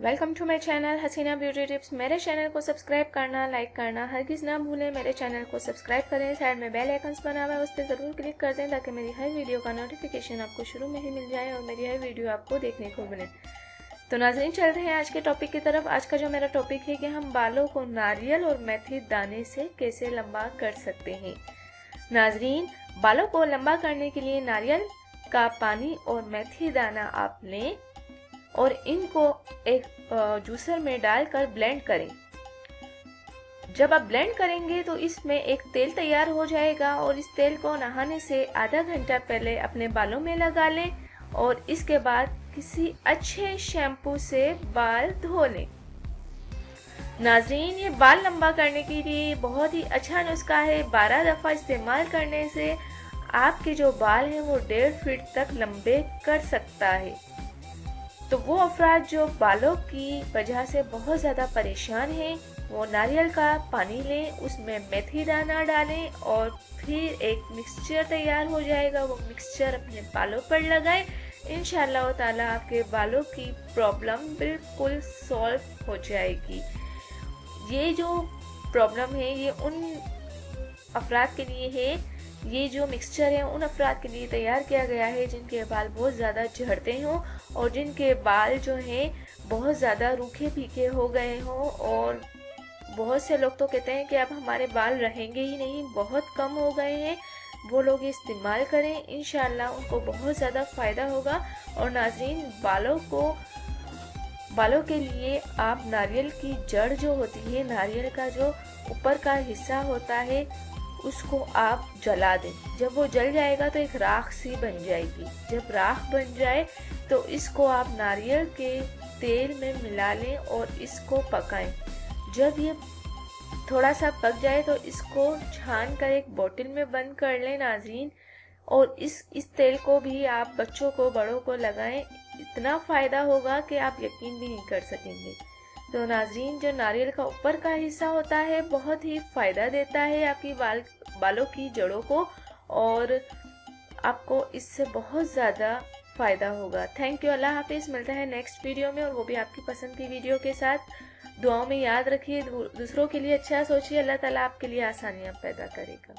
Welcome to my channel Haseena beauty tips. मेरे channel को subscribe करना, लाइक करना हरगिज़ ना भूलें। मेरे चैनल को सब्सक्राइब करें, साइड में बेल आइकन्स बना हुआ है उस पर ज़रूर क्लिक कर दें ताकि मेरी हर वीडियो का नोटिफिकेशन आपको शुरू में ही मिल जाए और मेरी हर वीडियो आपको देखने को मिले। तो नाज़रीन, चलते हैं आज के टॉपिक की तरफ। आज का जो मेरा टॉपिक है कि हम बालों को नारियल और मेथी दाने से कैसे लंबा कर सकते हैं। नाज़रीन, बालों को लंबा करने के लिए नारियल का पानी और मेथी दाना आप लें और इनको एक जूसर में डालकर ब्लेंड करें। जब आप ब्लेंड करेंगे तो इसमें एक तेल तैयार हो जाएगा और इस तेल को नहाने से आधा घंटा पहले अपने बालों में लगा लें और इसके बाद किसी अच्छे शैम्पू से बाल धो लें। नाज़रीन, ये बाल लंबा करने के लिए बहुत ही अच्छा नुस्खा है। 12 दफ़ा इस्तेमाल करने से आपके जो बाल हैं वो 1.5 फीट तक लंबे कर सकता है। तो वो अफराद जो बालों की वजह से बहुत ज़्यादा परेशान हैं, वो नारियल का पानी लें, उसमें मेथी दाना डालें और फिर एक मिक्सचर तैयार हो जाएगा। वो मिक्सचर अपने बालों पर लगाएं। इंशाअल्लाह ताला आपके बालों की प्रॉब्लम बिल्कुल सॉल्व हो जाएगी। ये जो प्रॉब्लम है ये उन अफराद के लिए है, ये जो मिक्सचर है उन अफराद के लिए तैयार किया गया है जिनके बाल बहुत ज़्यादा झड़ते हों और जिनके बाल जो हैं बहुत ज़्यादा रूखे फीके हो गए हों। और बहुत से लोग तो कहते हैं कि अब हमारे बाल रहेंगे ही नहीं, बहुत कम हो गए हैं। वो लोग ये इस्तेमाल करें, इंशाअल्लाह उनको बहुत ज़्यादा फ़ायदा होगा। और नाज़रीन, बालों के लिए आप नारियल की जड़ जो होती है, नारियल का जो ऊपर का हिस्सा होता है, उसको आप जला दें। जब वो जल जाएगा तो एक राख सी बन जाएगी। जब राख बन जाए तो इसको आप नारियल के तेल में मिला लें और इसको पकाएं। जब ये थोड़ा सा पक जाए तो इसको छान कर एक बोतल में बंद कर लें नाज़रीन। और इस तेल को भी आप बच्चों को, बड़ों को लगाएं। इतना फ़ायदा होगा कि आप यकीन भी नहीं कर सकेंगे। तो नाज़रीन, जो नारियल का ऊपर का हिस्सा होता है बहुत ही फ़ायदा देता है आपकी बालों की जड़ों को और आपको इससे बहुत ज़्यादा फ़ायदा होगा। Thank you. अल्लाह हाफिज़। मिलता है नेक्स्ट वीडियो में और वो भी आपकी पसंद की वीडियो के साथ। दुआओं में याद रखिए, दूसरों के लिए अच्छा सोचिए। अल्लाह ताला आपके लिए आसानियाँ पैदा करेगा।